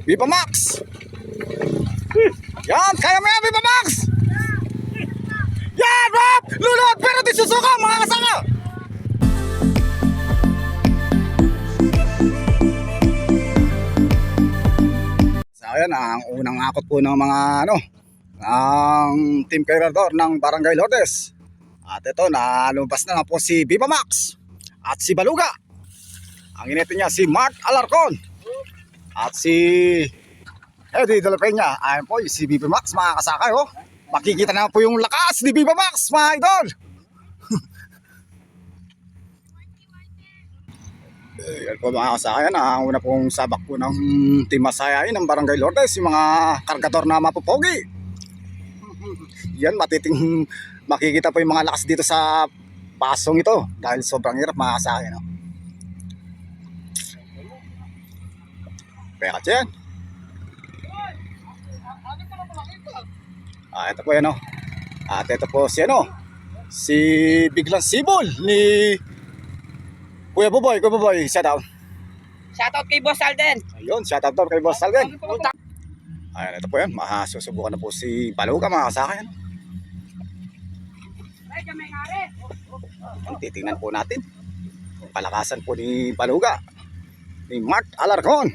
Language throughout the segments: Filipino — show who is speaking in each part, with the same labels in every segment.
Speaker 1: Viva Max. Yan, kaya mo yan, Viva Max. Yan, Rob! Lulot, pero di susuka, mga kasama. So, ayan, ang unang akot po ng mga, ang team carrier ng Barangay Lourdes. At ito, nalumpas na po si Viva Max at si Baluga. Ang inete niya si Mark Alarcon at si Eddie De La Peña. Ayan po si Viva Max, mga kasakay. Oh. Makikita na po yung lakas ni Viva Max, mga idol. Yan po mga kasakay. Ang una pong sabak po ng team Masayain ng Barangay Lourdes, yung mga kargador na mapupogi. Yan, makikita po yung mga lakas dito sa pasong ito dahil sobrang hirap, mga kasakay. No? Pekat yan. Ito po yan, no? At ito po si si Biglang Sibol ni Kuya Buboy. Kuya Buboy, shout out.
Speaker 2: Shout out kay Boss Alden.
Speaker 1: Ayun, shout out daw kay Boss Alden. Ayan, ito po yan. Masusubukan na po si Baluga, mga kasakay. Titingnan po natin yung palakasan po ni Baluga, ni Mark Alarcon.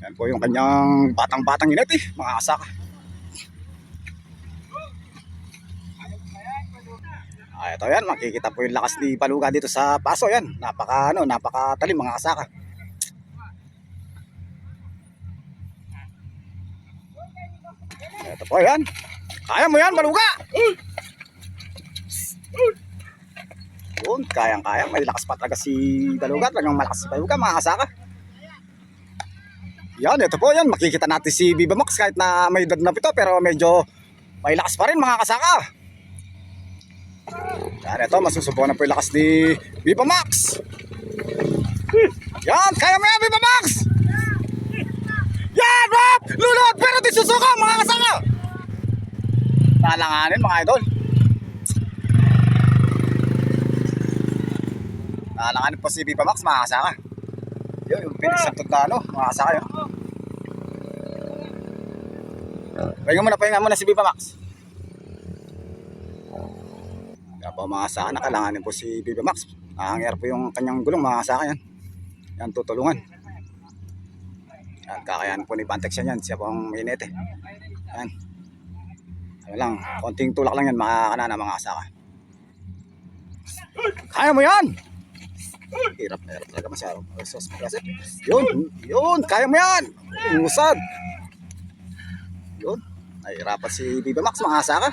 Speaker 1: Yan po yung kanyang batang-batang ineti, mga kasaka. Ito yan, makikita po yung lakas ni Baluga dito sa paso. Yan, napakatalim, mga kasaka. Ito po yan. Kaya mo yan, Baluga. Yun, kayang-kaya. May lakas pa talaga si Baluga. Talagang malakas si Baluga, mga kasaka. Yan, ito po yan. Makikita natin si Viva Max kahit na may edad na pito, pero medyo may lakas pa rin, mga kasaka. Yan, ito. Masusubukan na po yung lakas ni Viva Max. Yan, kaya mo yan, Viva Max. Yan, Rob! Lulot, pero di susuka, mga kasaka. Talanganin, mga idol. Talanganin po si Viva Max, mga kasaka. Yun, yung pinisang tundano, mga kasaka yun. Pahinga muna si Viva Max. Yan po, mga kasaka, nakalanganin po si Viva Max. Nangyayari po yung kanyang gulong, mga kasaka yan. Yan, tutulungan. Yan, kakayanin po ni Bantex yan. Siya po ang mainete. Yan. Ano lang, konting tulak lang yan, makakanana, mga kasaka. Kaya mo yan! Hirap na hirap talaga masyado. Yun, kaya mo yan! Umusad! Yun, nahihirapan si Viva Max, mga kasaka.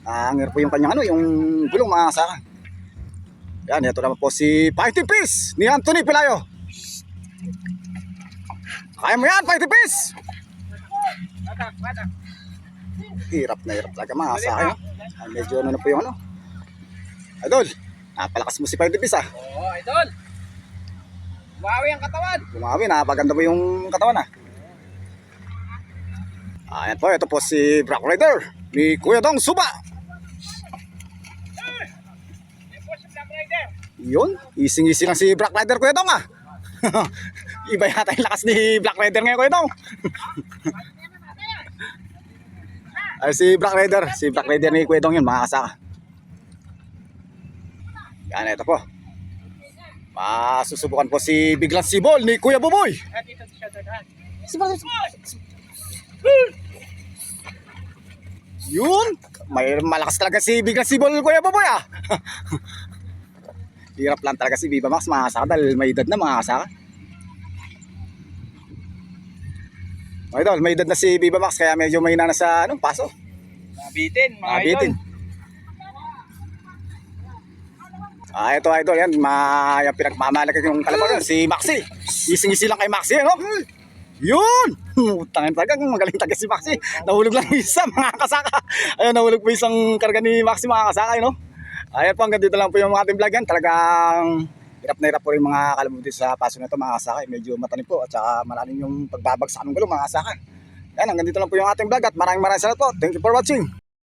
Speaker 1: Ang hirap po yung kanyang yung gulong, mga kasaka. Yan, ito naman po si Fighting Peace ni Anthony Pilayo. Kaya mo yan, Fighting Peace! Hirap na hirap talaga, mga kasaka. Medyo na po yung Idol, napalakas mo si Fighting Peace,
Speaker 2: Oo, idol. Bumawi ang katawan.
Speaker 1: Bumawi, napaganda po yung katawan, Ayan po, ito po si Black Rider ni Kuya Dong Suba. Yun, ising-ising lang si Black Rider, Kuya Dong, Iba yata yung lakas ni Black Rider ngayon, Kuya Dong. Ay, si Black Rider ni Kuya Dong yun, mga kasaka. Yan, ito po. Masusubukan po si Biglang Sibol ni Kuya Buboy. Yun, may malakas talaga si Biglang Sibol, Kuya Buboy, Hirap lang talaga si Viva Max, mga kasaka, dahil may edad na, mga kasaka. Idol, may edad na si Viva Max, kaya medyo may na sa paso.
Speaker 2: Mabitin, mga idol.
Speaker 1: Ito, idol, yan, yung pinagmamalaki yung kalabagan, si Maxi. Ising-isi lang kay Maxi, Yun! Tangin talaga, magaling talaga si Maxi. Nahulog lang isa, mga kasaka. Ayun, nahulog po isang karga ni Maxi, mga kasaka, Ayan po, hanggang dito lang po yung mga ating vlog yan. Talagang hirap na hirap po rin mga kalabuti sa paso na ito, mga kasaka. Medyo matanim po at saka malalim yung pagbabagsak ng gulong, mga kasaka. Ayan, hanggang dito lang po yung ating vlog at maraming salamat po. Thank you for watching.